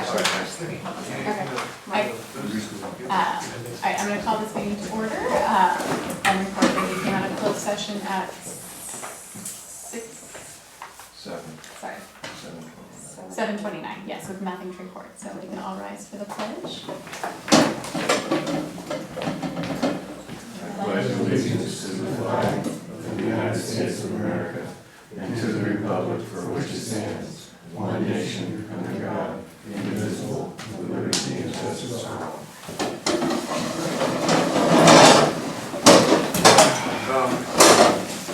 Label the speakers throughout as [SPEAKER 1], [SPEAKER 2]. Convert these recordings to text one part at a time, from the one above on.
[SPEAKER 1] actually the first three public hearings. Okay. All right, I'm going to call this meeting to order. And report that we came out of closed session at 7:29. Yes, with nothing to report. So we can all rise for the pledge.
[SPEAKER 2] I pledge allegiance to the flag of the United States of America and to the republic for which it stands, one nation, under God, indivisible, with liberty and justice for all.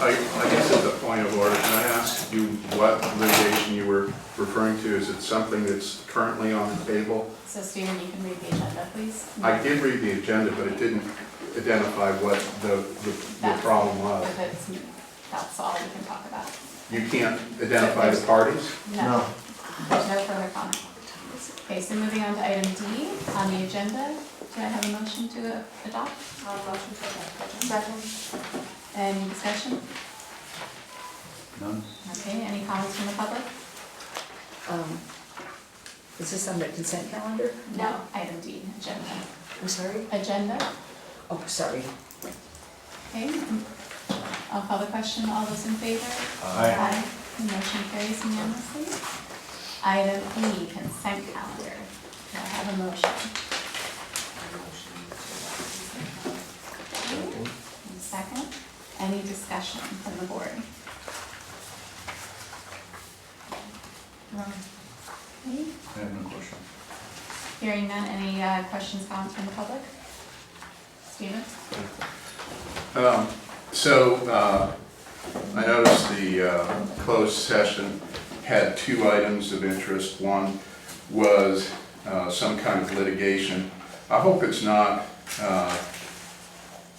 [SPEAKER 3] I guess at the point of order, can I ask you what litigation you were referring to? Is it something that's currently on the table?
[SPEAKER 1] So Stephen, you can read the agenda, please.
[SPEAKER 3] I did read the agenda, but it didn't identify what the problem was.
[SPEAKER 1] That's all you can talk about.
[SPEAKER 3] You can't identify the parties?
[SPEAKER 1] No. There's no further comment. Okay, so moving on to item D on the agenda. Do I have a motion to adopt? Motion to adopt. Second. Any discussion?
[SPEAKER 2] None.
[SPEAKER 1] Okay, any comments from the public?
[SPEAKER 4] Is this on the consent calendar?
[SPEAKER 1] No. Item D, agenda.
[SPEAKER 4] I'm sorry?
[SPEAKER 1] Agenda.
[SPEAKER 4] Oh, sorry.
[SPEAKER 1] Okay, I'll call the question. All those in favor?
[SPEAKER 2] Aye.
[SPEAKER 1] The motion carries unanimously. Item E, consent calendar. Do I have a motion? Okay. Second. Any discussion from the board? Okay.
[SPEAKER 2] I have no question.
[SPEAKER 1] Hearing none, any questions, comments from the public? Stephen?
[SPEAKER 3] I noticed the closed session had two items of interest. One was some kind of litigation. I hope it's not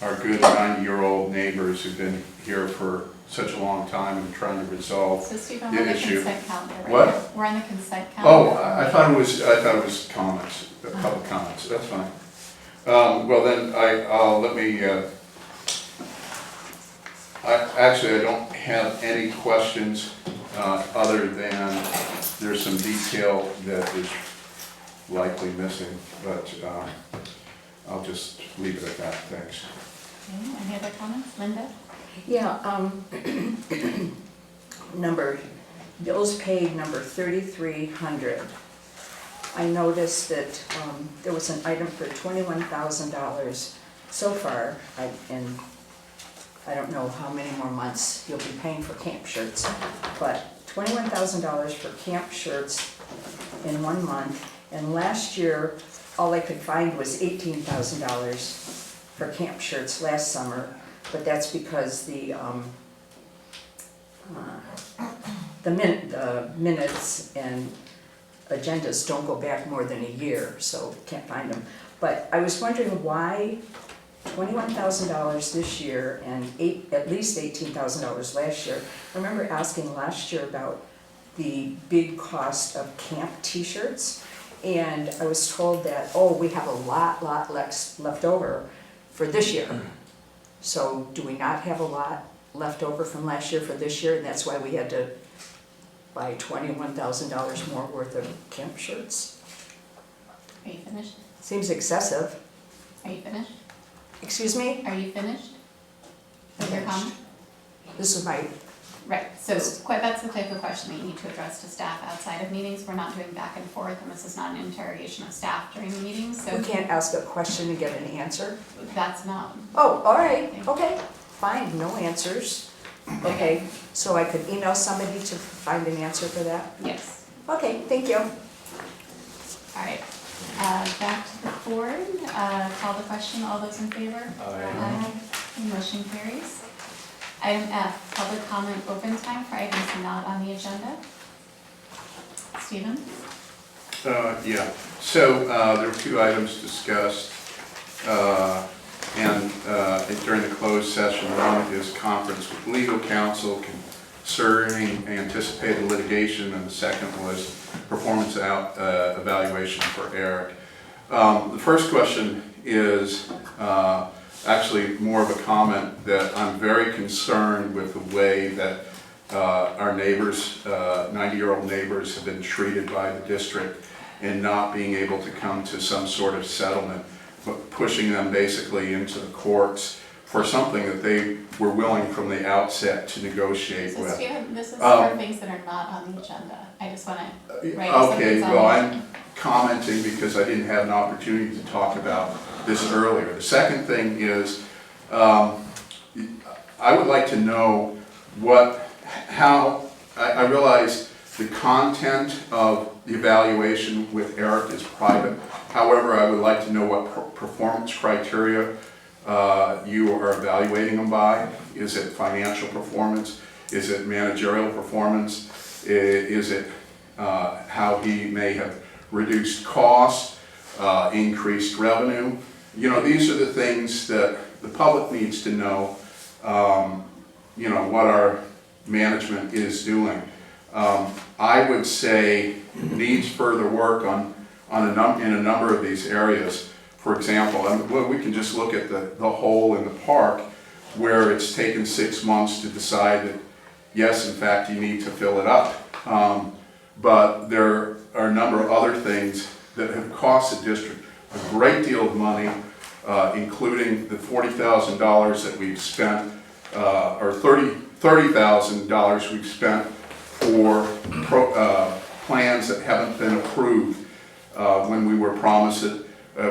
[SPEAKER 3] our good 90-year-old neighbors who've been here for such a long time and trying to resolve
[SPEAKER 1] So Stephen,
[SPEAKER 3] the
[SPEAKER 1] we're on the
[SPEAKER 3] issue.
[SPEAKER 1] consent calendar, right?
[SPEAKER 3] What?
[SPEAKER 1] We're on the consent
[SPEAKER 3] Oh,
[SPEAKER 1] calendar.
[SPEAKER 3] I thought it was comments, public comments. That's fine. Well then, let me. I don't have any questions other than there's some detail that is likely missing, but I'll just leave it at that. Thanks.
[SPEAKER 1] Okay, any other comments? Linda?
[SPEAKER 4] Yeah, bills paid number 3,300. I noticed that there was an item for $21,000 so far, and I don't know how many more months you'll be paying for camp shirts, but $21,000 for camp shirts in 1 month, and last year, all I could find was $18,000 for camp shirts last summer, but that's because the minutes and agendas don't go back more than a year, so can't find them. But I was wondering why $21,000 this year and at least $18,000 last year. I remember asking last year about the big cost of camp t-shirts, and I was told that, oh, we have a lot left over for this year. So do we not have a lot left over from last year for this year, and that's why we had to buy $21,000 more worth of camp shirts?
[SPEAKER 1] Are you finished?
[SPEAKER 4] Seems excessive.
[SPEAKER 1] Are you finished?
[SPEAKER 4] Excuse me?
[SPEAKER 1] Are you finished with your comment?
[SPEAKER 4] This is my,
[SPEAKER 1] Right, so that's the type of question that you need to address to staff outside of meetings. We're not doing back and forth, and this is not an interrogation of staff during the meetings, so.
[SPEAKER 4] we can't ask a question and get an answer?
[SPEAKER 1] That's not.
[SPEAKER 4] Oh, all right, okay, fine, no answers. Okay, so I could email somebody to find an answer for that?
[SPEAKER 1] Yes.
[SPEAKER 4] Okay, thank you.
[SPEAKER 1] All right, back to the board. Call the question. All those in favor?
[SPEAKER 2] Aye.
[SPEAKER 1] Motion carries. Item F, public comment open time for items not on the agenda. Stephen?
[SPEAKER 3] Yeah, so there were two items discussed during the closed session. One is conference with legal counsel concerning anticipated litigation, and the second was performance evaluation for Eric. The first question is actually more of a comment that I'm very concerned with the way that our neighbors, 90-year-old neighbors, have been treated by the district. and not being able to come to some sort of settlement, but pushing them basically into the courts for something that they were willing from the outset to negotiate
[SPEAKER 1] So
[SPEAKER 3] with.
[SPEAKER 1] Stephen, this is for things that are not on the agenda. I just want to write some
[SPEAKER 3] Okay,
[SPEAKER 1] things on
[SPEAKER 3] well,
[SPEAKER 1] the
[SPEAKER 3] I'm
[SPEAKER 1] agenda.
[SPEAKER 3] commenting because I didn't have an opportunity to talk about this earlier. The second thing is, I would like to know I realize the content of the evaluation with Eric is private. However, I would like to know what performance criteria you are evaluating them by. Is it financial performance? Is it managerial performance? Is it how he may have reduced costs, increased revenue? You know, these are the things that the public needs to know, you know, what our management is doing. I would say needs further work in a number of these areas. For example, well, we can just look at the hole in the park where it's taken 6 months to decide that, yes, in fact, you need to fill it up. But there are a number of other things that have cost the district a great deal of money, including the $40,000 that we've spent, or $30,000 we've spent for plans that haven't been approved. When we were promised it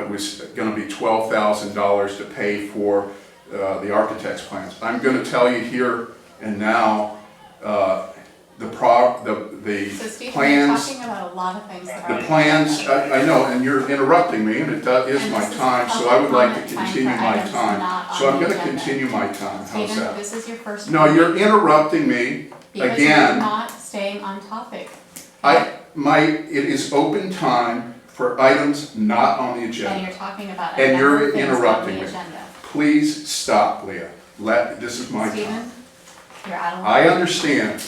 [SPEAKER 3] was going to be $12,000 to pay for the architect's plans. I'm going to tell you here and now, the
[SPEAKER 1] So Stephen, you're
[SPEAKER 3] plans.
[SPEAKER 1] talking about a lot of things that are.
[SPEAKER 3] The plans, I know, and you're interrupting me, and it is
[SPEAKER 1] And
[SPEAKER 3] my
[SPEAKER 1] this is
[SPEAKER 3] time, so I
[SPEAKER 1] public
[SPEAKER 3] would like to
[SPEAKER 1] comment time
[SPEAKER 3] continue
[SPEAKER 1] for
[SPEAKER 3] my
[SPEAKER 1] items
[SPEAKER 3] time.
[SPEAKER 1] not
[SPEAKER 3] So
[SPEAKER 1] on
[SPEAKER 3] I'm
[SPEAKER 1] the
[SPEAKER 3] gonna
[SPEAKER 1] agenda.
[SPEAKER 3] continue my time, how's
[SPEAKER 1] Stephen,
[SPEAKER 3] that?
[SPEAKER 1] this is your first.
[SPEAKER 3] No, you're interrupting me
[SPEAKER 1] Because you're
[SPEAKER 3] again.
[SPEAKER 1] not staying on topic.
[SPEAKER 3] It is open time for items not on the
[SPEAKER 1] And
[SPEAKER 3] agenda.
[SPEAKER 1] you're talking about
[SPEAKER 3] And
[SPEAKER 1] a number
[SPEAKER 3] you're
[SPEAKER 1] of things on
[SPEAKER 3] interrupting
[SPEAKER 1] the
[SPEAKER 3] me.
[SPEAKER 1] agenda.
[SPEAKER 3] Please stop, Leah. This is my time.
[SPEAKER 1] Stephen, you're out of
[SPEAKER 3] I
[SPEAKER 1] line.
[SPEAKER 3] understand.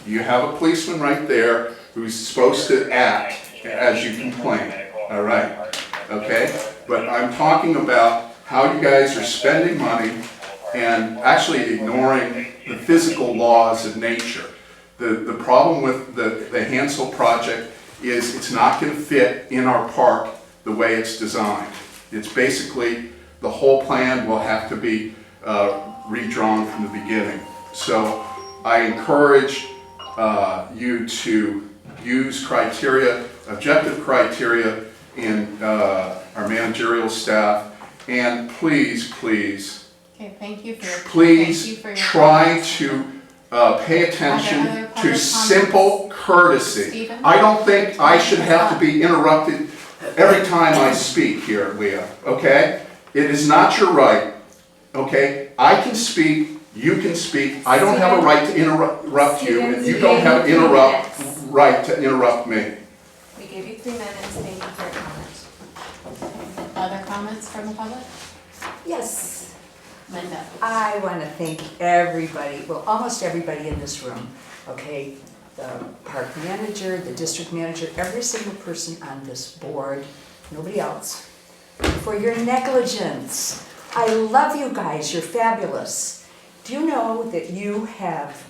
[SPEAKER 3] You have a policeman right there who's supposed to act as you complain, all right? Okay? But I'm talking about how you guys are spending money and actually ignoring the physical laws of nature. The problem with the Hansel project is it's not going to fit in our park the way it's designed. It's basically, the whole plan will have to be redrawn from the beginning. So I encourage you to use criteria, objective criteria in our managerial staff, and please,
[SPEAKER 1] Okay, thank you for your.
[SPEAKER 3] please try to pay attention
[SPEAKER 1] Are there other
[SPEAKER 3] to
[SPEAKER 1] public
[SPEAKER 3] simple courtesy.
[SPEAKER 1] Stephen?
[SPEAKER 3] I don't think I should have to be interrupted every time I speak here, Leah, okay? It is not your right, okay? I can speak, you can speak, I don't have a right to interrupt you, and you don't have right to interrupt me.
[SPEAKER 5] We gave you 3 minutes, thank you for your comments.
[SPEAKER 1] Other comments from the public?
[SPEAKER 4] Yes.
[SPEAKER 1] Linda?
[SPEAKER 4] I want to thank everybody, well, almost everybody in this room, okay? The park manager, the district manager, every single person on this board, nobody else, for your negligence. I love you guys, you're fabulous. Do you know that you have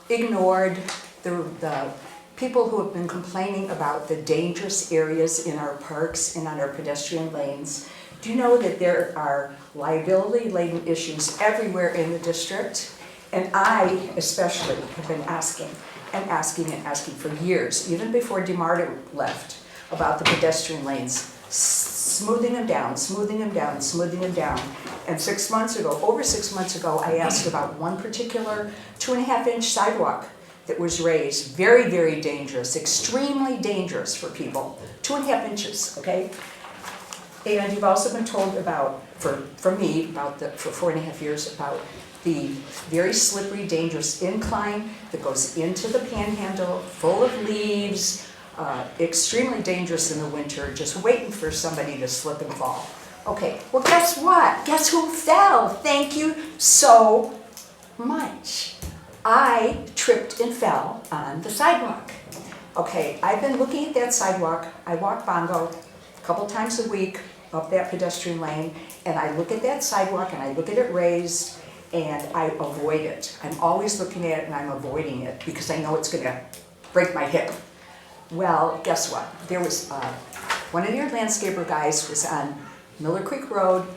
[SPEAKER 4] ignored the people who have been complaining about the dangerous areas in our parks and on our pedestrian lanes? Do you know that there are liability-laden issues everywhere in the district? And I especially have been asking for years, even before DeMarta left, about the pedestrian lanes, smoothing them down. And 6 months ago, over 6 months ago, I asked about one particular 2.5-inch sidewalk that was raised, very, very dangerous, extremely dangerous for people, 2.5 inches, okay? And you've also been told about, from me, for 4.5 years, about the very slippery, dangerous incline that goes into the panhandle, full of leaves, extremely dangerous in the winter, just waiting for somebody to slip and fall. Okay, well guess what? Guess who fell? Thank you so much. I tripped and fell on the sidewalk. Okay, I've been looking at that sidewalk. I walk Bongo a couple times a week up that pedestrian lane, and I look at that sidewalk and I look at it raised, and I avoid it. I'm always looking at it and I'm avoiding it because I know it's gonna break my hip. Well, guess what? There was, one of your landscaper guys was on Miller Creek Road,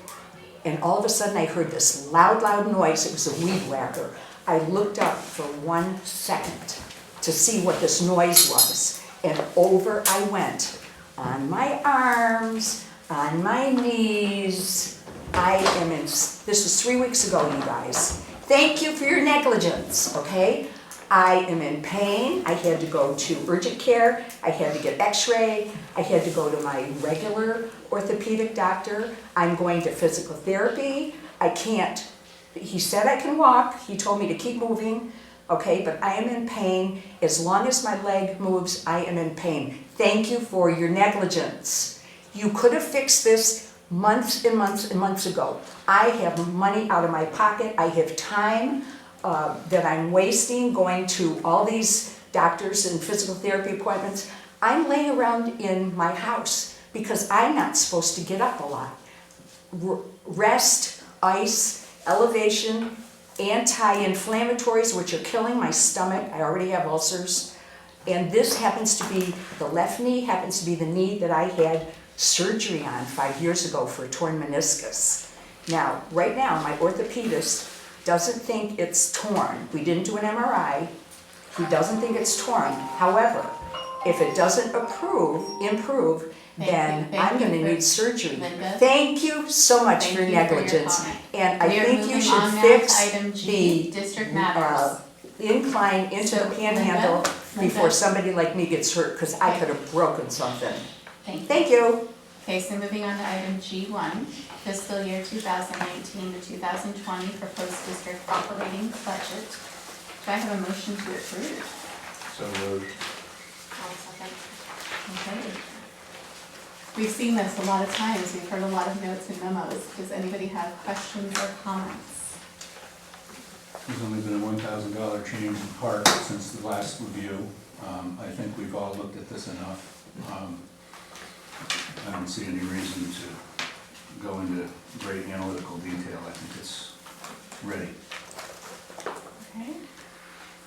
[SPEAKER 4] and all of a sudden I heard this loud noise. It was a weed whacker. I looked up for 1 second to see what this noise was, and over I went. On my arms, on my knees. I am in, this was 3 weeks ago, you guys. Thank you for your negligence, okay? I am in pain. I had to go to urgent care. I had to get x-ray. I had to go to my regular orthopedic doctor. I'm going to physical therapy. I can't, he said I can walk. He told me to keep moving, okay? But I am in pain. As long as my leg moves, I am in pain. Thank you for your negligence. You could have fixed this months and months and months ago. I have money out of my pocket. I have time that I'm wasting going to all these doctors and physical therapy appointments. I'm laying around in my house because I'm not supposed to get up a lot. Rest, ice, elevation, anti-inflammatories, which are killing my stomach. I already have ulcers. And this happens to be, the left knee happens to be the knee that I had surgery on 5 years ago for a torn meniscus. Now, right now, my orthopedist doesn't think it's torn. We didn't do an MRI. He doesn't think it's torn. However, if it doesn't improve, then I'm going to need surgery.
[SPEAKER 1] Linda.
[SPEAKER 4] Thank you so much
[SPEAKER 1] Thank
[SPEAKER 4] for your
[SPEAKER 1] you for your
[SPEAKER 4] negligence.
[SPEAKER 1] comment.
[SPEAKER 4] And I
[SPEAKER 1] We are
[SPEAKER 4] think you
[SPEAKER 1] moving
[SPEAKER 4] should
[SPEAKER 1] on now to
[SPEAKER 4] fix
[SPEAKER 1] item G,
[SPEAKER 4] the
[SPEAKER 1] district matters.
[SPEAKER 4] incline into
[SPEAKER 1] So,
[SPEAKER 4] the panhandle
[SPEAKER 1] Linda?
[SPEAKER 4] before somebody like me gets hurt, because I could have broken something.
[SPEAKER 1] Thank you.
[SPEAKER 4] Thank you.
[SPEAKER 1] Okay, so moving on to item G1, fiscal year 2019 to 2020 proposed district operating budget. Do I have a motion to approve?
[SPEAKER 3] So moved.
[SPEAKER 5] I'll second.
[SPEAKER 1] Okay. We've seen this a lot of times, we've heard a lot of notes and memos. Does anybody have questions or comments?
[SPEAKER 2] There's only been a $1,000 change in part since the last review. I think we've all looked at this enough. I don't see any reason to go into great analytical detail. I think it's ready.
[SPEAKER 1] Okay.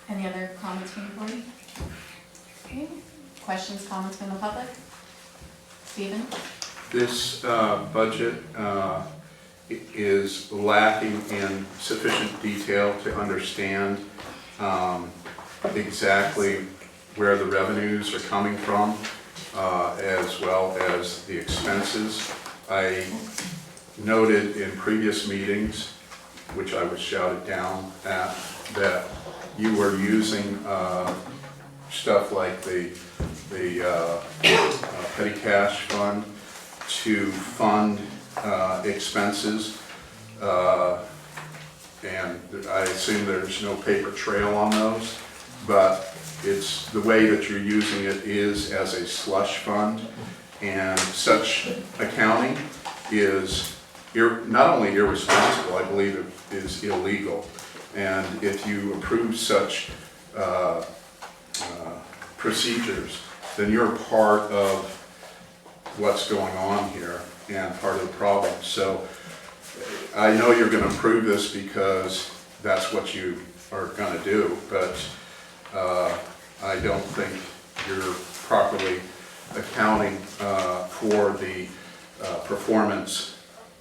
[SPEAKER 1] Any other comments from the board? Okay. Questions, comments from the public? Stephen?
[SPEAKER 3] This budget is lacking in sufficient detail to understand exactly where the revenues are coming from, as well as the expenses. I noted in previous meetings, which I was shouted down at, that you were using stuff like the petty cash fund to fund expenses, and I assume there's no paper trail on those, but it's the way that you're using it is as a slush fund, and such accounting is not only irresponsible, I believe it is illegal. And if you approve such procedures, then you're part of what's going on here and part of the problem. So I know you're going to approve this because that's what you are going to do, but I don't think you're properly accounting for the performance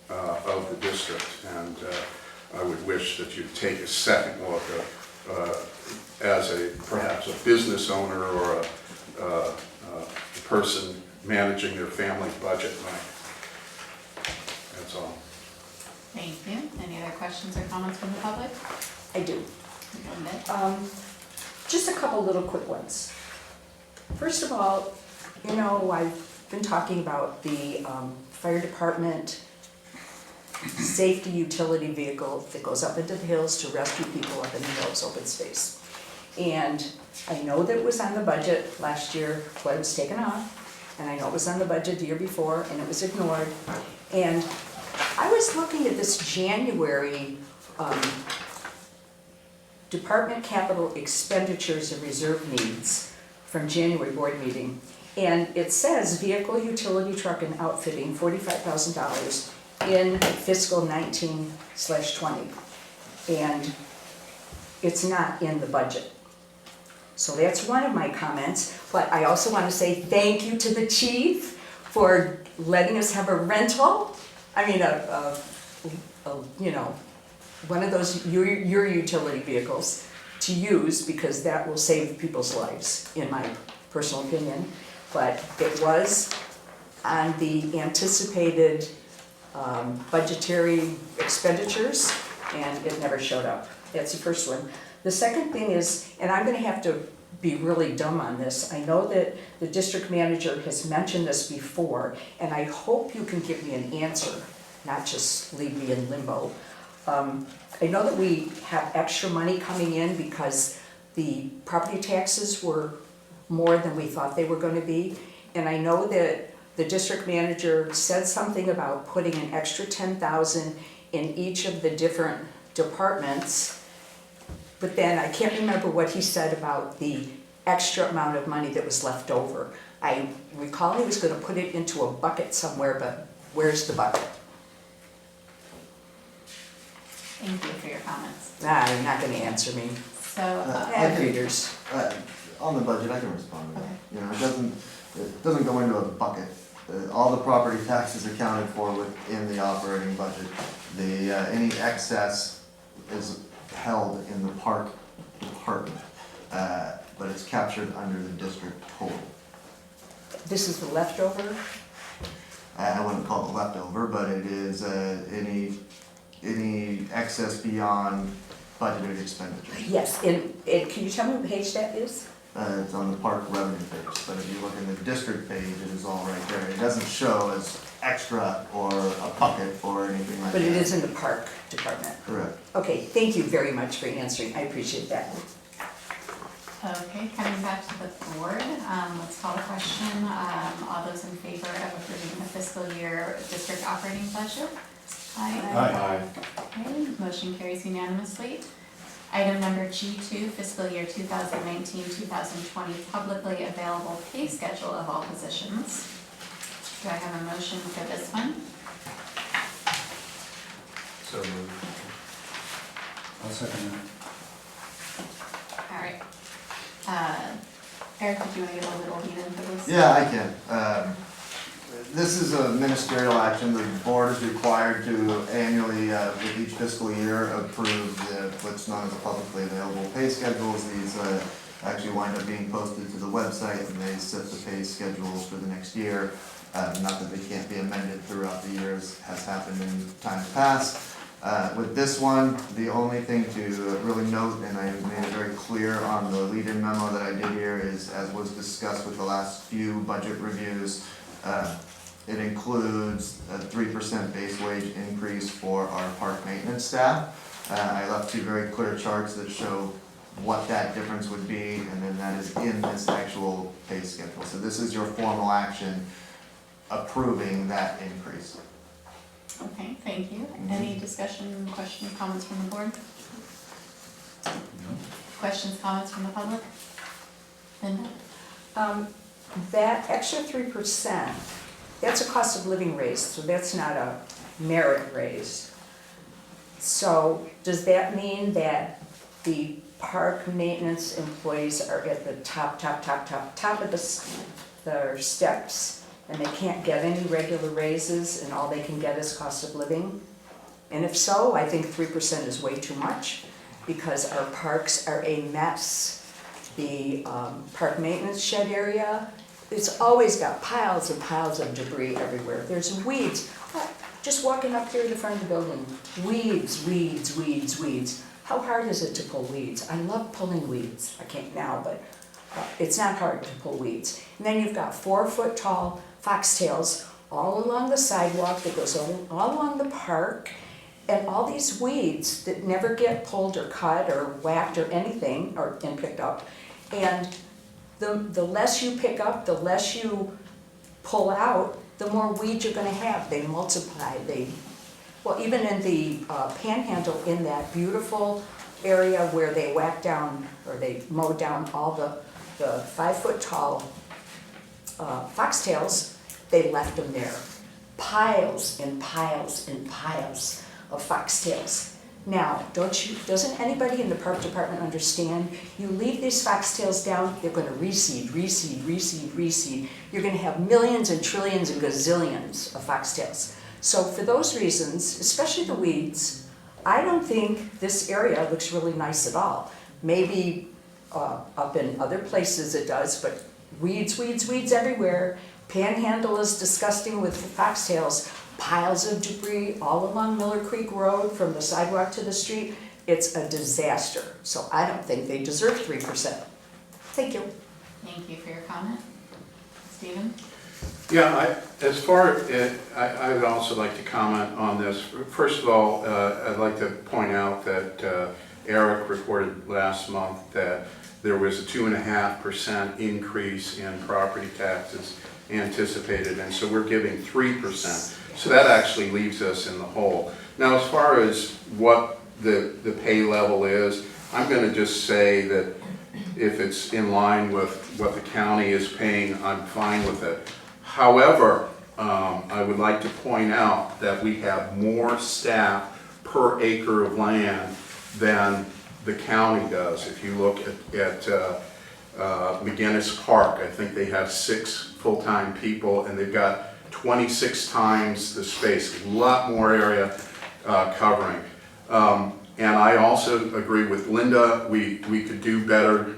[SPEAKER 3] of the district. And I would wish that you'd take a second look as perhaps a business owner or a person managing their family budget. That's all.
[SPEAKER 1] Thank you. Any other questions or comments from the public?
[SPEAKER 4] I do.
[SPEAKER 1] Linda?
[SPEAKER 4] Just a couple little quick ones. First of all, you know, I've been talking about the fire department safety utility vehicle that goes up into the hills to rescue people up in the hills, open space. And I know that it was on the budget last year, but it was taken off. And I know it was on the budget the year before, and it was ignored. And I was looking at this January department capital expenditures and reserve needs from January board meeting. And it says vehicle, utility, truck, and outfitting, $45,000 in fiscal 19/20. And it's not in the budget. So that's one of my comments, but I also want to say thank you to the chief for letting us have a rental. I mean, you know, one of those, your utility vehicles to use, because that will save people's lives, in my personal opinion. But it was on the anticipated budgetary expenditures, and it never showed up. That's the first one. The second thing is, and I'm gonna have to be really dumb on this, I know that the district manager has mentioned this before, and I hope you can give me an answer, not just leave me in limbo. I know that we have extra money coming in because the property taxes were more than we thought they were gonna be, and I know that the district manager said something about putting an extra 10,000 in each of the different departments, but then I can't remember what he said about the extra amount of money that was left over. I recall he was gonna put it into a bucket somewhere, but where's the bucket?
[SPEAKER 1] Thank you for your comments.
[SPEAKER 4] You're not gonna answer me.
[SPEAKER 1] So,
[SPEAKER 4] Ad readers.
[SPEAKER 2] On the budget, I can respond to that. You know, it doesn't go into a bucket. All the property taxes accounted for within the operating budget. Any excess is held in the park department, but it's captured under the district total.
[SPEAKER 4] This is the leftover?
[SPEAKER 2] I wouldn't call it leftover, but it is any excess beyond budgeted expenditures.
[SPEAKER 4] Yes, and can you tell me what page that is?
[SPEAKER 2] It's on the park revenue page, but if you look in the district page, it is all right there. It doesn't show as extra or a bucket or anything like that.
[SPEAKER 4] But it is in the park department.
[SPEAKER 2] Correct.
[SPEAKER 4] Okay, thank you very much for answering, I appreciate that.
[SPEAKER 1] okay, coming back to the board, let's call the question. All those in favor of approving the fiscal year district operating budget? Aye.
[SPEAKER 2] Aye.
[SPEAKER 1] Okay, motion carries unanimously. Item number G2, fiscal year 2019-2020 publicly available pay schedule of all positions. Do I have a motion for this one?
[SPEAKER 3] So moved.
[SPEAKER 6] I'll second that.
[SPEAKER 1] All right. Eric, did you want to give a little lead in for this?
[SPEAKER 2] Yeah, I can. This is a ministerial action. The board is required to annually, with each fiscal year, approve what's known as the publicly available pay schedules. These actually wind up being posted to the website, and they set the pay schedules for the next year. Not that they can't be amended throughout the years, has happened in times past. With this one, the only thing to really note, and I made it very clear on the lead-in memo that I did here, is as was discussed with the last few budget reviews, it includes a 3% base wage increase for our park maintenance staff. I left two very clear charts that show what that difference would be, and then that is in this actual pay schedule. So this is your formal action approving that increase.
[SPEAKER 1] Okay, thank you. Any discussion, questions, comments from the board? Questions, comments from the public? Linda?
[SPEAKER 4] That extra 3%, that's a cost of living raise, so that's not a merit raise. So does that mean that the park maintenance employees are at the top of the steps, and they can't get any regular raises, and all they can get is cost of living? And if so, I think 3% is way too much, because our parks are a mess. The park maintenance shed area, it's always got piles and piles of debris everywhere. There's weeds. Just walking up here to the front of the building, weeds, weeds, weeds, weeds. How hard is it to pull weeds? I love pulling weeds. I can't now, but it's not hard to pull weeds. And then you've got 4-foot tall foxtails all along the sidewalk that goes all along the park, and all these weeds that never get pulled or cut or whacked or anything, and picked up. And the less you pick up, the less you pull out, the more weeds you're gonna have. They multiply. Well, even in the panhandle, in that beautiful area where they whack down, or they mow down all the 5-foot tall foxtails, they left them there. Piles and piles and piles of foxtails. Now, doesn't anybody in the park department understand? You leave these foxtails down, they're gonna reseed. You're gonna have millions and trillions and gazillions of foxtails. So for those reasons, especially the weeds, I don't think this area looks really nice at all. Maybe up in other places it does, but weeds everywhere. Panhandle is disgusting with foxtails. Piles of debris all along Miller Creek Road from the sidewalk to the street. It's a disaster. So I don't think they deserve 3%. Thank you.
[SPEAKER 1] Thank you for your comment. Stephen?
[SPEAKER 3] Yeah, as far as, I would also like to comment on this. First of all, I'd like to point out that Eric reported last month that there was a 2.5% increase in property taxes anticipated, and so we're giving 3%. So that actually leaves us in the hole. Now, as far as what the pay level is, I'm going to just say that if it's in line with what the county is paying, I'm fine with it. However, I would like to point out that we have more staff per acre of land than the county does. If you look at McGinnis Park, I think they have 6 full-time people, and they've got 26 times the space, a lot more area covering. And I also agree with Linda, we could do better.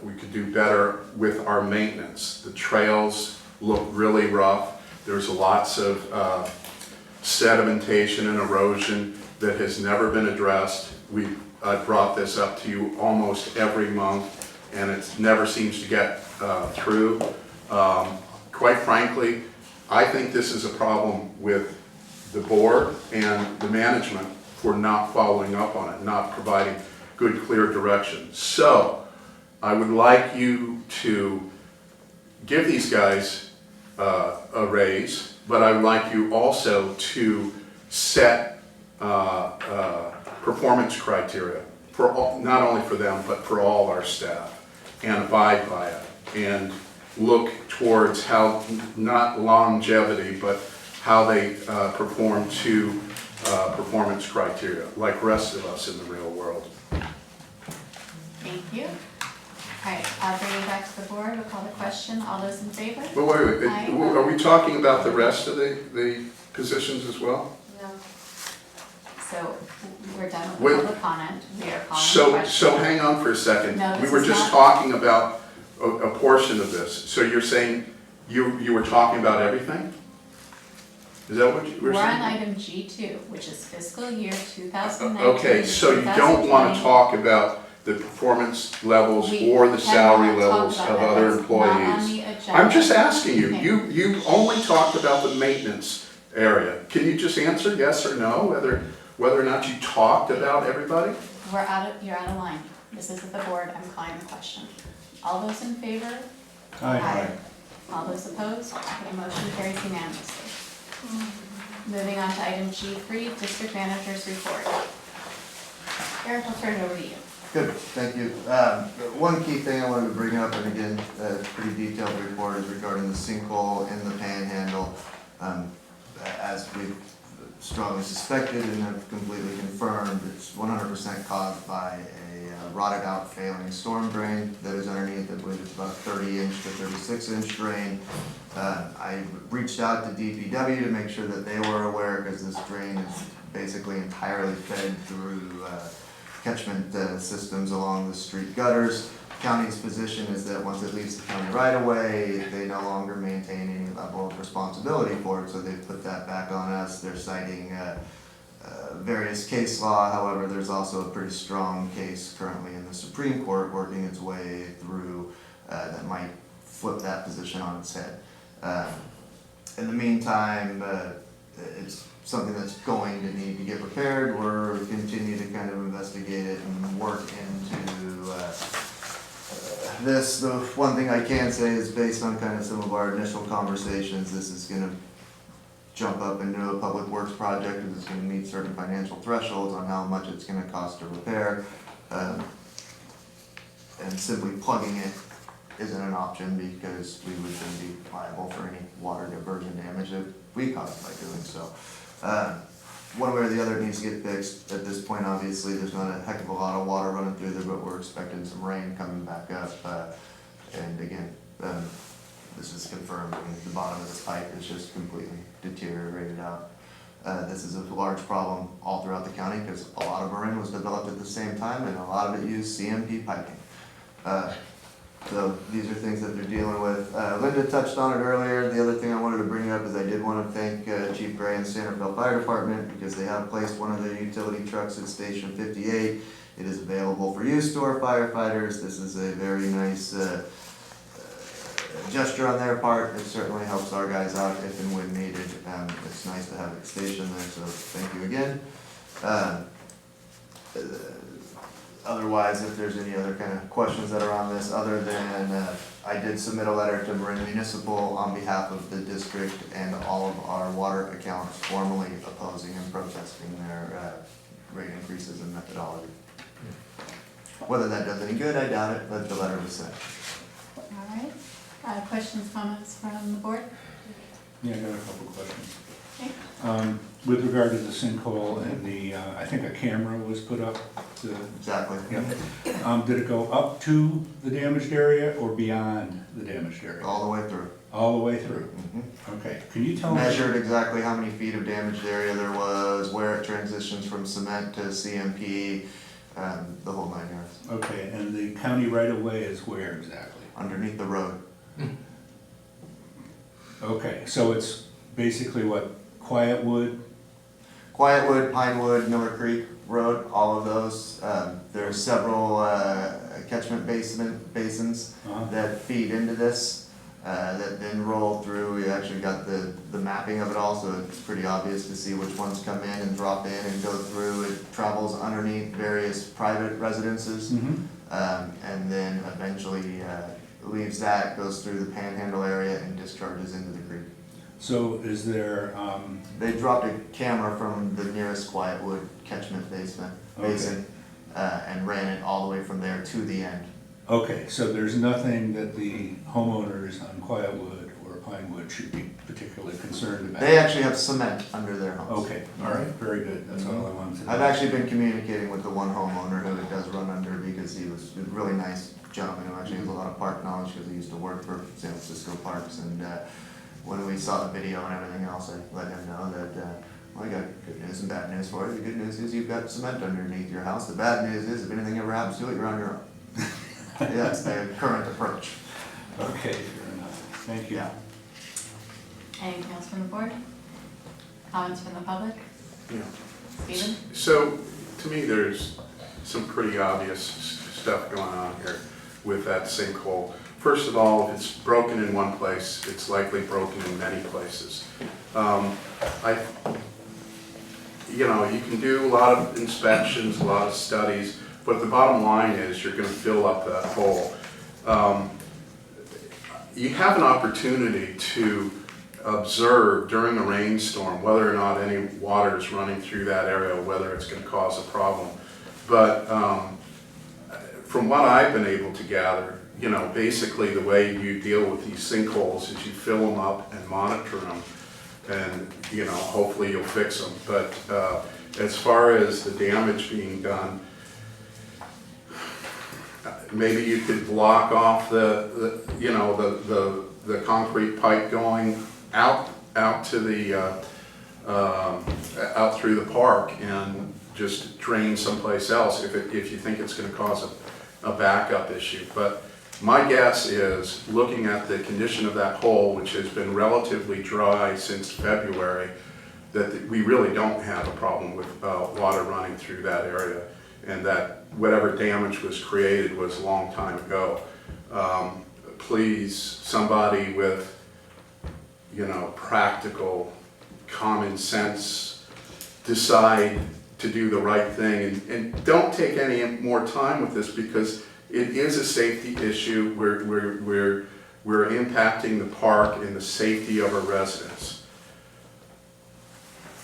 [SPEAKER 3] We could do better with our maintenance. The trails look really rough. There's lots of sedimentation and erosion that has never been addressed. I've brought this up to you almost every month, and it never seems to get through. Quite frankly, I think this is a problem with the board and the management for not following up on it, not providing good, clear direction. So I would like you to give these guys a raise, but I would like you also to set performance criteria for all, not only for them, but for all our staff, and abide by it, and look towards how, not longevity, but how they perform to performance criteria, like the rest of us in the real world.
[SPEAKER 1] Thank you. All right, I'll bring it back to the board. We'll call the question. All those in favor?
[SPEAKER 3] But wait,
[SPEAKER 1] Aye.
[SPEAKER 3] are we talking about the rest of the positions as well?
[SPEAKER 5] No.
[SPEAKER 1] So we're done with
[SPEAKER 3] Wait.
[SPEAKER 1] the public comment. We are calling the question.
[SPEAKER 3] So hang on for a second.
[SPEAKER 1] No,
[SPEAKER 3] We
[SPEAKER 1] this
[SPEAKER 3] were
[SPEAKER 1] is
[SPEAKER 3] just
[SPEAKER 1] not-
[SPEAKER 3] talking about a portion of this. So you're saying you were talking about everything? Is that what you were
[SPEAKER 1] We're
[SPEAKER 3] saying?
[SPEAKER 1] on item G2, which is fiscal year 2019.
[SPEAKER 3] Okay, so you don't want to
[SPEAKER 1] 2020.
[SPEAKER 3] talk about the performance levels
[SPEAKER 1] We
[SPEAKER 3] or the salary
[SPEAKER 1] cannot talk
[SPEAKER 3] levels
[SPEAKER 1] about
[SPEAKER 3] of
[SPEAKER 1] that.
[SPEAKER 3] other
[SPEAKER 1] That's not on
[SPEAKER 3] employees.
[SPEAKER 1] the agenda.
[SPEAKER 3] I'm just asking you,
[SPEAKER 1] Okay.
[SPEAKER 3] you only talked about the maintenance area. Can you just answer yes or no, whether or not you talked about everybody?
[SPEAKER 1] You're out of line. This isn't the board. I'm calling the question. All those in favor?
[SPEAKER 6] Aye.
[SPEAKER 1] All those opposed? The motion carries unanimously. Moving on to item G3, District Manager's Report. Eric, I'll turn it over to you.
[SPEAKER 2] Good, thank you. One key thing I wanted to bring up, and again, a pretty detailed report, is regarding the sinkhole in the Panhandle. As we strongly suspected and have completely confirmed, it's 100% caused by a rotted out failing storm drain that is underneath. I believe it's about 30-inch to 36-inch drain. I reached out to DPW to make sure that they were aware, because this drain is basically entirely fed through catchment systems along the street gutters. County's position is that once it leaves the county right away, they no longer maintain any level of responsibility for it, so they've put that back on us. They're citing various case law. However, there's also a pretty strong case currently in the Supreme Court working its way through that might flip that position on its head. In the meantime, it's something that's going to need to get repaired. We're continue to kind of investigate it and work into this. The one thing I can say is, based on kind of some of our initial conversations, this is going to jump up into a public works project, and it's going to meet certain financial thresholds on how much it's going to cost to repair. And simply plugging it isn't an option, because we would then be liable for any water diversion damage that we caused by doing so.
[SPEAKER 7] one way or the other it needs to get fixed. At this point, obviously, there's not a heck of a lot of water running through there, but we're expecting some rain coming back up. And again, this is confirmed, I mean, the bottom of this pipe is just completely deteriorated out. This is a large problem all throughout the county because a lot of Marin was developed at the same time and a lot of it used CMP piping. So these are things that they're dealing with. Linda touched on it earlier. The other thing I wanted to bring up is I did want to thank Chief Gray and Sangerville Fire Department because they have placed one of their utility trucks at Station 58. It is available for use to our firefighters. This is a very nice gesture on their part. It certainly helps our guys out if and when needed. It's nice to have it stationed there, so thank you again. Otherwise, if there's any other kind of questions that are on this, other than I did submit a letter to Marin Municipal on behalf of the district and all of our water accounts formally opposing and protesting their rate increases and methodology. Whether that does any good, I doubt it, but the letter was sent.
[SPEAKER 1] All right. Questions, comments from the board?
[SPEAKER 6] Yeah, I got a couple of questions.
[SPEAKER 1] Okay.
[SPEAKER 6] With regard to the sinkhole and the, I think a camera was put up to,
[SPEAKER 7] Exactly.
[SPEAKER 6] yeah. Did it go up to the damaged area or beyond the damaged area?
[SPEAKER 7] All the way through.
[SPEAKER 6] All the way through?
[SPEAKER 7] Mhm.
[SPEAKER 6] Okay, can you tell me?
[SPEAKER 7] Measured exactly how many feet of damaged area there was, where it transitions from cement to CMP, the whole 9 yards.
[SPEAKER 6] Okay, and the county right of way is where exactly?
[SPEAKER 7] Underneath the road.
[SPEAKER 6] Okay, so it's basically what, Quietwood?
[SPEAKER 7] Quietwood, Pinewood, Miller Creek Road, all of those. There's several catchment basins that feed into this, that then roll through. We actually got the mapping of it all, so it's pretty obvious to see which ones come in and drop in and go through. It travels underneath various private residences, and then eventually leaves that, goes through the Panhandle area and discharges into the creek.
[SPEAKER 6] So is there,
[SPEAKER 7] They dropped a camera from the nearest Quietwood catchment basin, and ran it all the way from there to the end.
[SPEAKER 6] okay, so there's nothing that the homeowners on Quietwood or Pinewood should be particularly concerned about?
[SPEAKER 7] They actually have cement under their homes.
[SPEAKER 6] Okay, all right, very good, that's all I wanted to know.
[SPEAKER 7] I've actually been communicating with the one homeowner who it does run under because he was a really nice gentleman who actually has a lot of park knowledge because he used to work for San Francisco Parks. And when we saw the video and everything else, I let him know that, well, I got good news and bad news for you. The good news is you've got cement underneath your house. The bad news is if anything ever happens to it, you're on your own. That's the current approach.
[SPEAKER 6] Okay, fair enough, thank you.
[SPEAKER 7] Yeah.
[SPEAKER 1] Anything else from the board? Comments from the public?
[SPEAKER 3] Yeah.
[SPEAKER 1] Stephen?
[SPEAKER 3] So, to me, there's some pretty obvious stuff going on here with that sinkhole. First of all, if it's broken in one place, it's likely broken in many places. You can do a lot of inspections, a lot of studies, but the bottom line is you're going to fill up that hole. You have an opportunity to observe during a rainstorm whether or not any water is running through that area, whether it's going to cause a problem. But from what I've been able to gather, basically the way you deal with these sinkholes is you fill them up and monitor them, and hopefully you'll fix them. But as far as the damage being done, maybe you could block off the concrete pipe going out to the out through the park and just drain someplace else if you think it's going to cause a backup issue. But my guess is, looking at the condition of that hole, which has been relatively dry since February, that we really don't have a problem with water running through that area, and that whatever damage was created was a long time ago. Please, somebody with practical common sense, decide to do the right thing, and don't take any more time with this, because it is a safety issue. We're impacting the park and the safety of our residents.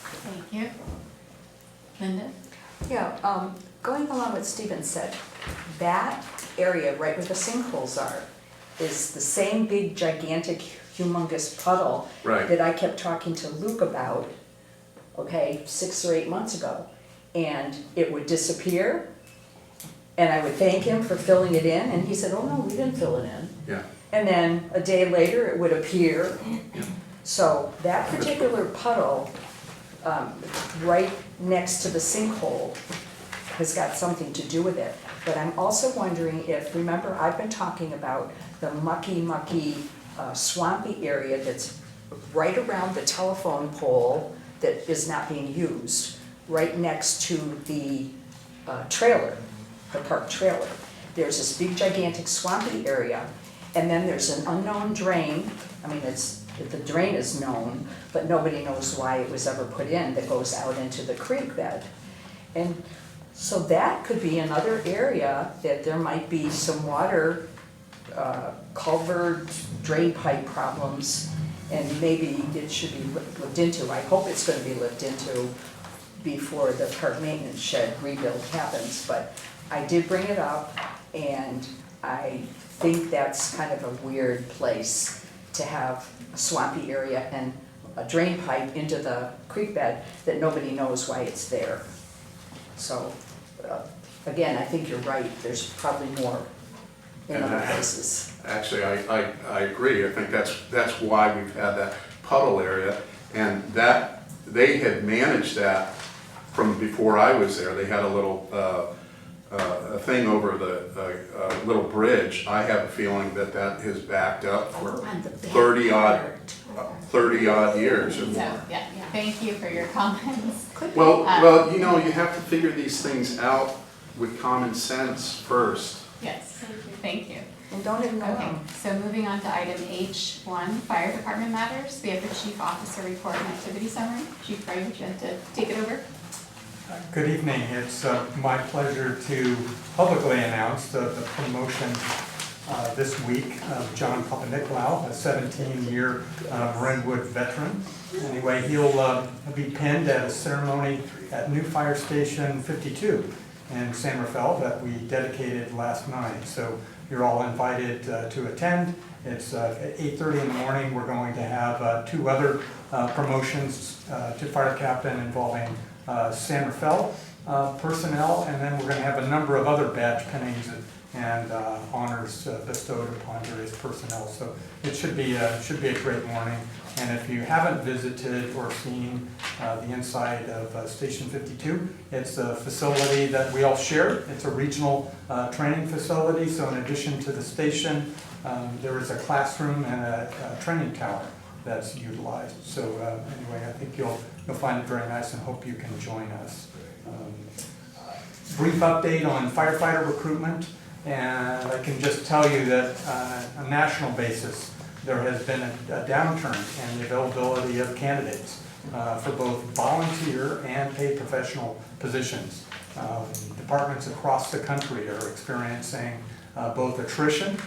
[SPEAKER 1] Thank you. Linda?
[SPEAKER 4] Yeah, going along with what Stephen said, that area right where the sinkholes are is the same big, gigantic, humongous puddle
[SPEAKER 3] Right.
[SPEAKER 4] that I kept talking to Luke about okay, 6 or 8 months ago. And it would disappear, and I would thank him for filling it in, and he said, oh no, we didn't fill it in.
[SPEAKER 3] Yeah.
[SPEAKER 4] And then a day later, it would appear. So that particular puddle, right next to the sinkhole, has got something to do with it. But I'm also wondering if, remember, I've been talking about the mucky, swampy area that's right around the telephone pole that is not being used, right next to the trailer, the park trailer. There's this big gigantic swampy area, and then there's an unknown drain. I mean, the drain is known, but nobody knows why it was ever put in, that goes out into the creek bed. And so that could be another area that there might be some water, culvert, drain pipe problems, and maybe it should be looked into. I hope it's gonna be looked into before the park maintenance shed rebuild happens, but I did bring it up, and I think that's kind of a weird place to have a swampy area and a drain pipe into the creek bed that nobody knows why it's there. So, again, I think you're right, there's probably more in other places.
[SPEAKER 3] Actually, I agree. I think that's why we've had that puddle area, and that, they had managed that from before I was there. They had a little, a thing over the little bridge. I have a feeling that has backed up for 30 odd years or
[SPEAKER 1] So,
[SPEAKER 3] more.
[SPEAKER 1] yeah, thank you for your comments.
[SPEAKER 3] Well, you know, you have to figure these things out with common sense first.
[SPEAKER 1] Yes, thank you.
[SPEAKER 4] And don't ignore
[SPEAKER 1] Okay,
[SPEAKER 4] them.
[SPEAKER 1] so moving on to item H1, fire department matters. We have the chief officer report and activity summary. Chief, are you going to take it over?
[SPEAKER 8] Good evening. It's my pleasure to publicly announce the promotion this week of John Papanikolaou, a 17-year Marinwood veteran. Anyway, he'll be pinned at a ceremony at New Fire Station 52 in San Rafael that we dedicated last night. So you're all invited to attend. It's at 8:30 in the morning. We're going to have 2 other promotions to fire captain involving San Rafael personnel, and then we're going to have a number of other badge pinnings and honors bestowed upon various personnel. So it should be a great morning. And if you haven't visited or seen the inside of Station 52, it's a facility that we all share. It's a regional training facility. So in addition to the station, there is a classroom and a training tower that's utilized. So anyway, I think you'll find it very nice and hope you can join us. Brief update on firefighter recruitment, and I can just tell you that on a national basis, there has been a downturn in the availability of candidates for both volunteer and paid professional positions. Departments across the country are experiencing both attrition,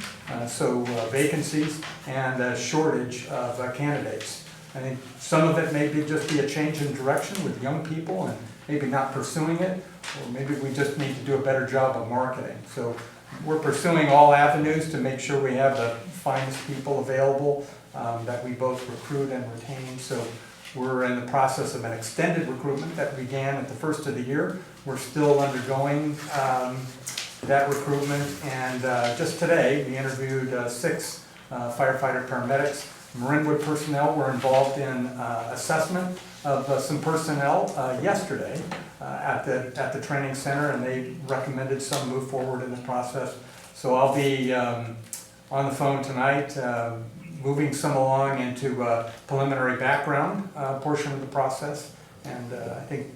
[SPEAKER 8] so vacancies, and a shortage of candidates. I think some of it may just be a change in direction with young people and maybe not pursuing it, or maybe we just need to do a better job of marketing. So we're pursuing all avenues to make sure we have the finest people available that we both recruit and retain. So we're in the process of an extended recruitment that began at the first of the year. We're still undergoing that recruitment, and just today we interviewed 6 firefighter paramedics. Marinwood personnel were involved in assessment of some personnel yesterday at the training center, and they recommended some move forward in the process. So I'll be on the phone tonight, moving some along into preliminary background portion of the process, and I think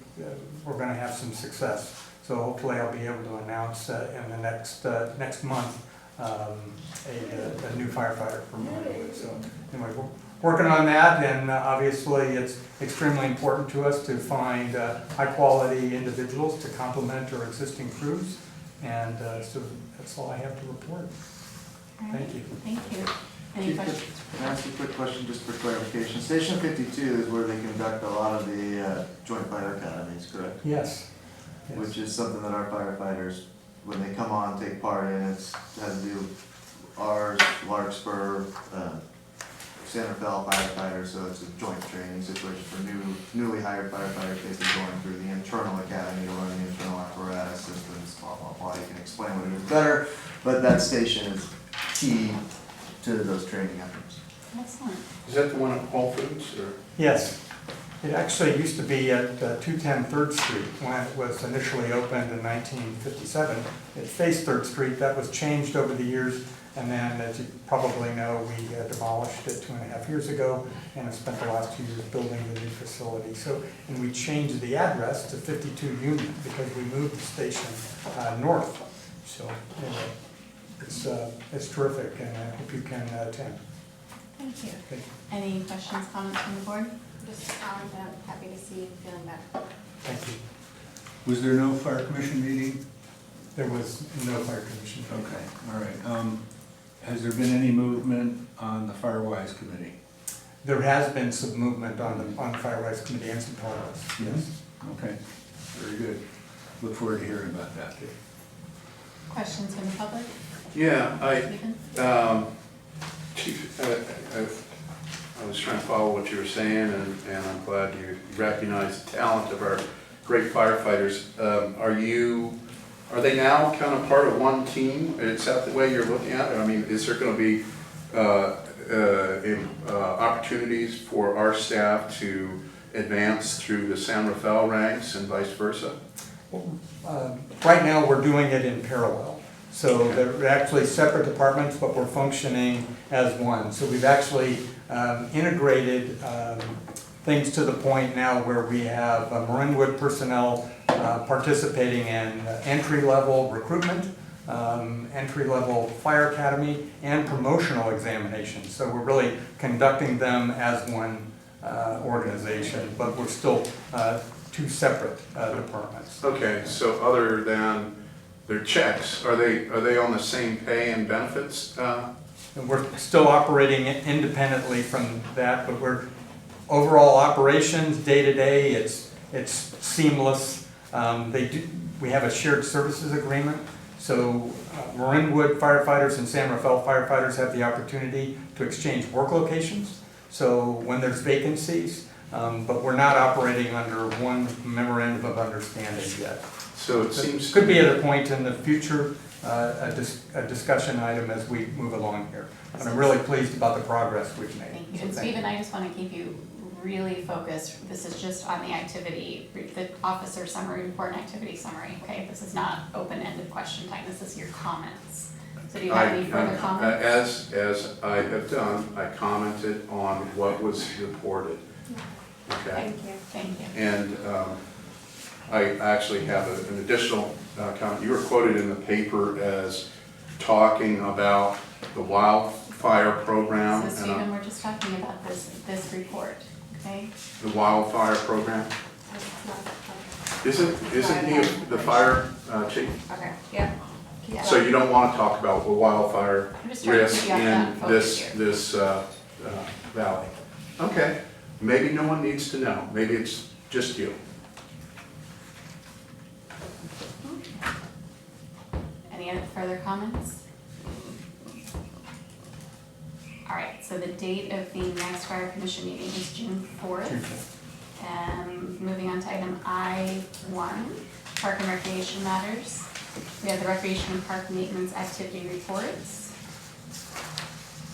[SPEAKER 8] we're going to have some success. So hopefully I'll be able to announce in the next month a new firefighter for Marinwood. So anyway, we're working on that, and obviously it's extremely important to us to find high-quality individuals to complement our existing crews, and so that's all I have to report. Thank you.
[SPEAKER 1] Thank you. Any
[SPEAKER 7] Chief,
[SPEAKER 1] questions?
[SPEAKER 7] can I ask a quick question just for clarification? Station 52 is where they conduct a lot of the joint fire academies, correct?
[SPEAKER 8] Yes.
[SPEAKER 7] Which is something that our firefighters, when they come on, take part in. It has to do with ours, Larkspur, San Rafael firefighters, so it's a joint training situation for newly hired firefighters, basically going through the internal academy to learn the internal apparatus systems, blah, blah, blah. You can explain what it is better, but that station is key to those training efforts.
[SPEAKER 1] Excellent.
[SPEAKER 3] Is that the one at Whole Foods, or?
[SPEAKER 8] Yes. It actually used to be at 210 3rd Street when it was initially opened in 1957. It faced 3rd Street. That was changed over the years. And then, as you probably know, we demolished it 2.5 years ago and have spent the last 2 years building the new facility. So, and we changed the address to 52 Union because we moved the station north. So anyway, it's terrific, and I hope you can attend.
[SPEAKER 1] Thank you.
[SPEAKER 8] Thank you.
[SPEAKER 1] Any questions, comments from the board?
[SPEAKER 5] Just, I'm happy to see you feeling better.
[SPEAKER 8] Thank you.
[SPEAKER 6] Was there no fire commission meeting?
[SPEAKER 8] There was no fire commission.
[SPEAKER 6] Okay, all right. Has there been any movement on the Firewise Committee?
[SPEAKER 8] There has been some movement on the Firewise Committee and some progress. Yes.
[SPEAKER 6] Okay, very good. Look forward to hearing about that.
[SPEAKER 1] Questions from the public?
[SPEAKER 3] Yeah,
[SPEAKER 1] Stephen?
[SPEAKER 3] Chief, I was trying to follow what you were saying, and I'm glad you recognize the talent of our great firefighters. Are they now kind of part of one team? Is that the way you're looking at it? I mean, is there going to be opportunities for our staff to advance through the San Rafael ranks and vice versa?
[SPEAKER 8] Right now, we're doing it in parallel. So they're actually separate departments, but we're functioning as one. So we've actually integrated things to the point now where we have Marinwood personnel participating in entry-level recruitment, entry-level fire academy, and promotional examinations. So we're really conducting them as one organization, but we're still 2 separate departments.
[SPEAKER 3] Okay, so other than their checks, are they on the same pay and benefits?
[SPEAKER 8] And we're still operating independently from that, but we're overall operations day to day. It's seamless. We have a shared services agreement, so Marinwood firefighters and San Rafael firefighters have the opportunity to exchange work locations. So when there's vacancies, but we're not operating under one memorandum of understanding yet.
[SPEAKER 3] So it seems
[SPEAKER 8] Could be at a point in the future, a discussion item as we move along here. But I'm really pleased about the progress we've made.
[SPEAKER 1] Thank you.
[SPEAKER 8] So
[SPEAKER 1] And
[SPEAKER 8] thank you.
[SPEAKER 1] Stephen, I just want to keep you really focused. This is just on the activity, the officer summary, report and activity summary, okay? This is not open-ended question time. This is your comments. So do you have any further comments?
[SPEAKER 3] As I have done, I commented on what was reported. Okay?
[SPEAKER 5] Thank you.
[SPEAKER 1] Thank you.
[SPEAKER 3] And I actually have an additional comment. You were quoted in the paper as talking about the wildfire program.
[SPEAKER 1] So Stephen, we're just talking about this report, okay?
[SPEAKER 3] The wildfire program.
[SPEAKER 5] It's not-
[SPEAKER 3] Isn't he the fire chief?
[SPEAKER 5] Okay, yeah. Yeah.
[SPEAKER 3] So you don't want to talk about the wildfire
[SPEAKER 1] I'm just trying to
[SPEAKER 3] risk
[SPEAKER 1] keep you on
[SPEAKER 3] in
[SPEAKER 1] focus here.
[SPEAKER 3] this valley? Okay, maybe no one needs to know. Maybe it's just you.
[SPEAKER 1] Any other further comments? All right, so the date of the next fire commission meeting is June 4th. Moving on to item I1, park and recreation matters. We have the recreation and park maintenance activity reports.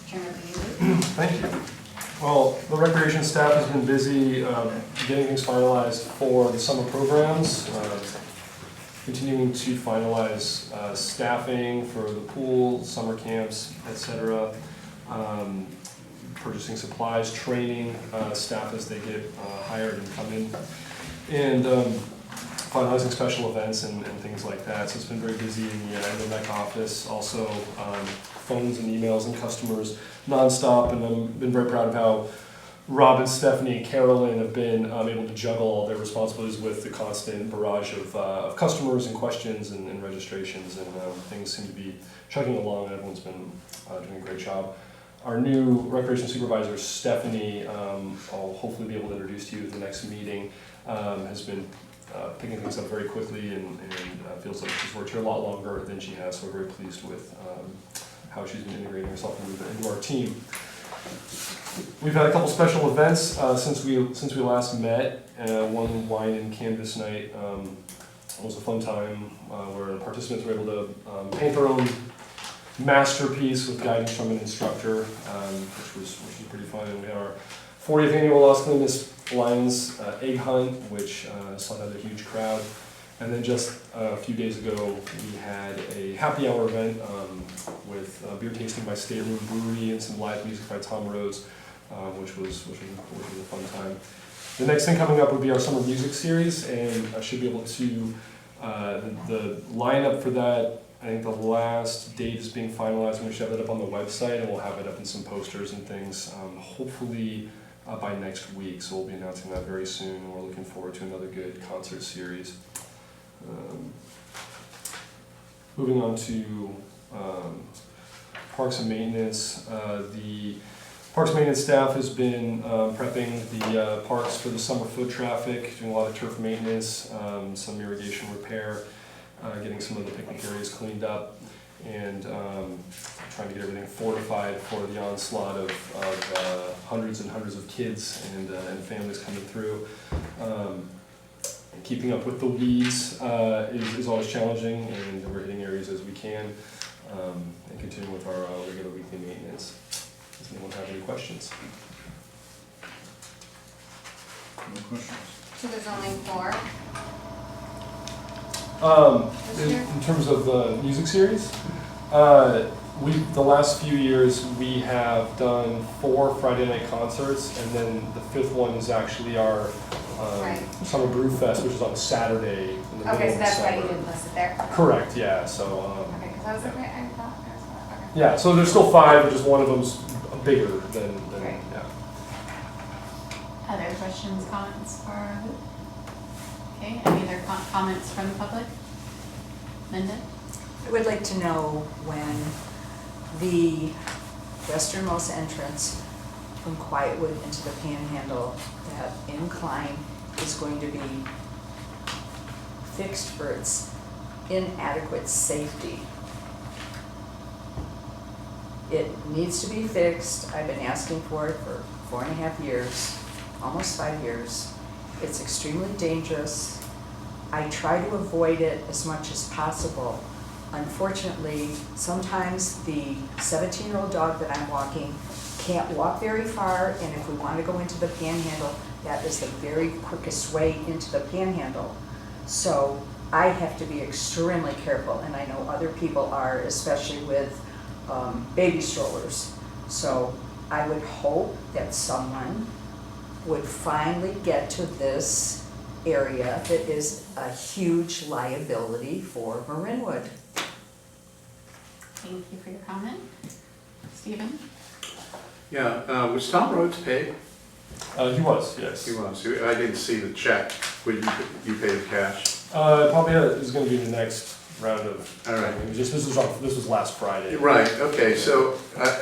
[SPEAKER 1] Turn it over to you, Luke.
[SPEAKER 9] Thank you. Well, the recreation staff has been busy getting things finalized for the summer programs, continuing to finalize staffing for the pool, summer camps, etc. Purchasing supplies, training staff as they get hired and come in, and finalizing special events and things like that. So it's been very busy in the NOMEC office, also phones and emails and customers nonstop, and I've been very proud of how Rob and Stephanie and Carolyn have been able to juggle all their responsibilities with the constant barrage of customers and questions and registrations, and things seem to be chugging along. Everyone's been doing a great job. Our new recreation supervisor, Stephanie, I'll hopefully be able to introduce to you at the next meeting, has been picking things up very quickly and feels like she's worked here a lot longer than she has, so we're very pleased with how she's been integrating herself into our team. We've had a couple special events since we last met. One wine and canvas night was a fun time where the participants were able to paint their own masterpiece with guidance from an instructor, which was pretty fun. And we had our 40th annual Los Colinas Lions egg hunt, which saw another huge crowd. And then just a few days ago, we had a happy hour event with beer tasting by State Room Brewery and some live music by Tom Rhodes, which was a fun time. The next thing coming up would be our summer music series, and I should be able to, the lineup for that, I think the last date is being finalized, and we should have that up on the website, and we'll have it up in some posters and things, hopefully by next week, so we'll be announcing that very soon, and we're looking forward to another good concert series. Moving on to Parks and Maintenance, the Parks and Maintenance staff has been prepping the parks for the summer foot traffic, doing a lot of turf maintenance, some irrigation repair, getting some of the picnic areas cleaned up, and trying to get everything fortified for the onslaught of hundreds and hundreds of kids and families coming through. Keeping up with the weeds is always challenging, and we're hitting areas as we can, and continuing with our regular weekly maintenance. Does anyone have any questions?
[SPEAKER 6] No questions.
[SPEAKER 5] So there's only 4?
[SPEAKER 9] In terms of the music series, the last few years we have done 4 Friday night concerts, and then the 5th one is actually our
[SPEAKER 5] Right.
[SPEAKER 9] Summer Brew Fest, which is on a Saturday in the middle
[SPEAKER 5] Okay,
[SPEAKER 9] of
[SPEAKER 5] so that's why you
[SPEAKER 9] December.
[SPEAKER 5] didn't list it there?
[SPEAKER 9] Correct, yeah, so,
[SPEAKER 5] Okay, because I was like, wait, I thought there was one, okay.
[SPEAKER 9] yeah, so there's still 5, but just one of them's bigger than
[SPEAKER 5] Right.
[SPEAKER 9] yeah.
[SPEAKER 1] Other questions, comments, or, okay, any other comments from the public? Linda?
[SPEAKER 4] I would like to know when the westernmost entrance from Quietwood into the Panhandle, that incline is going to be fixed for its inadequate safety. It needs to be fixed. I've been asking for it for 4.5 years, almost 5 years. It's extremely dangerous. I try to avoid it as much as possible. Unfortunately, sometimes the 17-year-old dog that I'm walking can't walk very far, and if we want to go into the Panhandle, that is the very quickest way into the Panhandle. So I have to be extremely careful, and I know other people are, especially with baby strollers. So I would hope that someone would finally get to this area that is a huge liability for Marinwood.
[SPEAKER 1] Thank you for your comment. Stephen?
[SPEAKER 3] Yeah, was Tom Rhodes paid?
[SPEAKER 9] He was, yes.
[SPEAKER 3] He was. I didn't see the check. Would you pay the cash?
[SPEAKER 9] Probably is going to be the next round of.
[SPEAKER 3] All right.
[SPEAKER 9] It was just this was last Friday.
[SPEAKER 3] Right, okay, so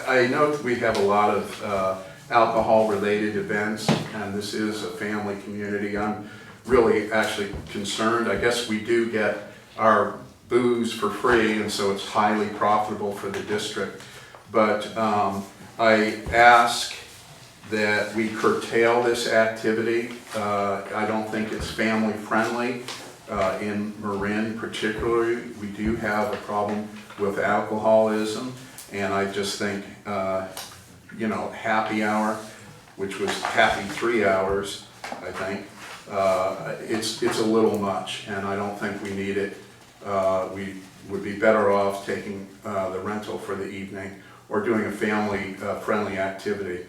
[SPEAKER 3] I know that we have a lot of alcohol-related events, and this is a family community. I'm really actually concerned. I guess we do get our booze for free, and so it's highly profitable for the district. But I ask that we curtail this activity. I don't think it's family friendly. In Marin particularly, we do have a problem with alcoholism, and I just think, happy hour, which was happy 3 hours, I think, it's a little much, and I don't think we need it. We would be better off taking the rental for the evening or doing a family-friendly activity.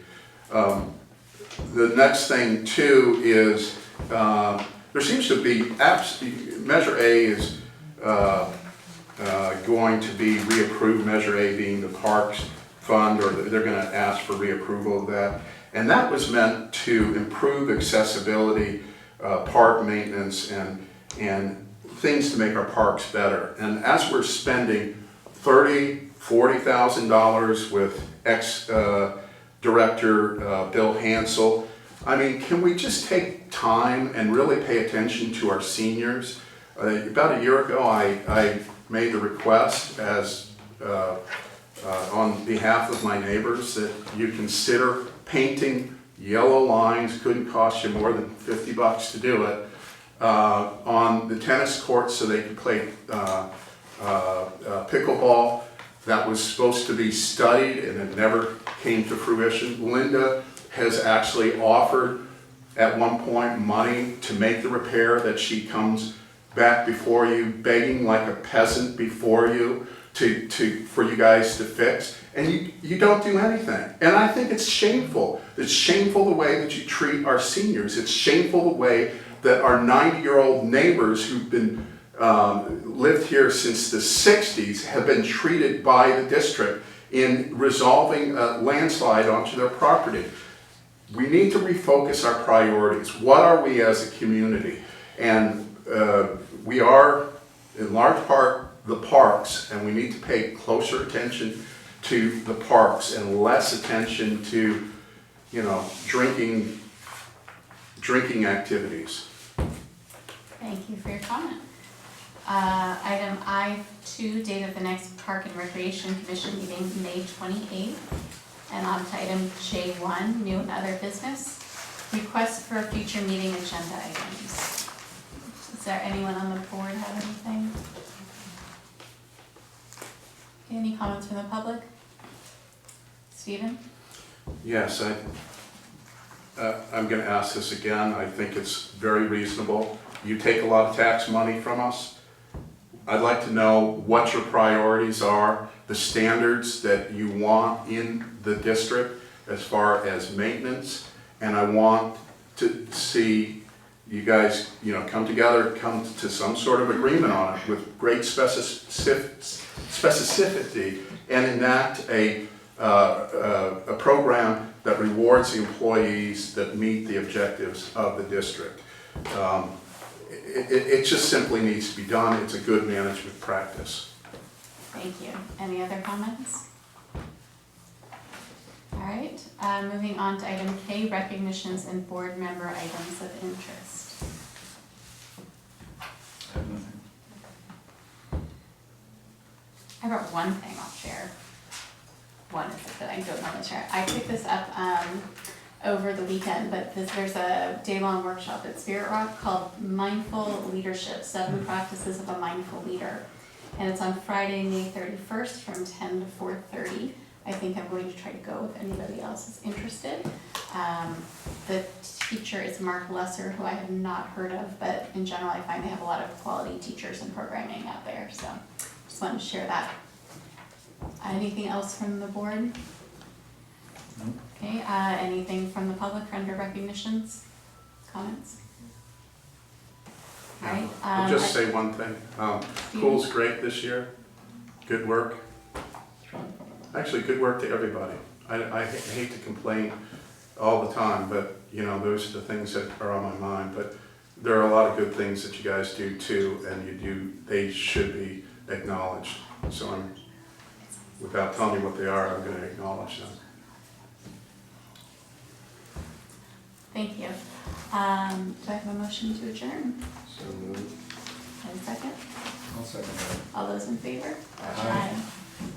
[SPEAKER 3] The next thing too is there seems to be Measure A is going to be reapproved. Measure A being the Parks Fund, or they're going to ask for reapproval of that, and that was meant to improve accessibility, park maintenance, and things to make our parks better. And as we're spending $40,000 with ex-director Bill Hansel, I mean, can we just take time and really pay attention to our seniors? About a year ago, I made the request as on behalf of my neighbors, that you consider painting yellow lines, couldn't cost you more than $50 to do it, on the tennis courts so they could play pickleball. That was supposed to be studied and it never came to fruition. Linda has actually offered at one point money to make the repair, that she comes back before you begging like a peasant before you for you guys to fix, and you don't do anything. And I think it's shameful. It's shameful the way that you treat our seniors. It's shameful the way that our 90-year-old neighbors who've been lived here since the 60s have been treated by the district in resolving a landslide onto their property. We need to refocus our priorities. What are we as a community? And we are, in large part, the parks, and we need to pay closer attention to the parks and less attention to, you know, drinking activities.
[SPEAKER 1] Thank you for your comment. Item I2, date of the next Park and Recreation Commission meeting, May 28th. And on to item J1, new and other business. Request for future meeting agenda items. Is there anyone on the board have anything? Any comments from the public? Stephen?
[SPEAKER 3] Yes, I'm going to ask this again. I think it's very reasonable. You take a lot of tax money from us. I'd like to know what your priorities are, the standards that you want in the district as far as maintenance, and I want to see you guys, you know, come together, come to some sort of agreement on it with great specificity, and enact a program that rewards the employees that meet the objectives of the district. It just simply needs to be done. It's a good management practice.
[SPEAKER 1] Thank you. Any other comments? All right, moving on to item K, recognitions and board member items of interest.
[SPEAKER 6] I have nothing.
[SPEAKER 1] I wrote one thing I'll share. One is that I don't normally share. I picked this up over the weekend, but there's a day-long workshop at Spirit Rock called Mindful Leadership, 7 Practices of a Mindful Leader. And it's on Friday, May 31st from 10 to 4:30. I think I'm going to try to go if anybody else is interested. The teacher is Mark Lesser, who I have not heard of, but in general I find they have a lot of quality teachers and programming out there, so just wanted to share that. Anything else from the board?
[SPEAKER 6] No.
[SPEAKER 1] Okay, anything from the public under recognitions, comments? All right.
[SPEAKER 3] I'll just say one thing. Pool's great this year. Good work. Actually, good work to everybody. I hate to complain all the time, but you know, those are the things that are on my mind. But there are a lot of good things that you guys do too, and they should be acknowledged. So without telling you what they are, I'm going to acknowledge them.
[SPEAKER 1] Thank you. Do I have a motion to adjourn?
[SPEAKER 3] So moved.
[SPEAKER 1] And a second?
[SPEAKER 6] I'll second that.
[SPEAKER 1] All those in favor?
[SPEAKER 6] Aye.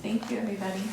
[SPEAKER 1] Thank you, everybody.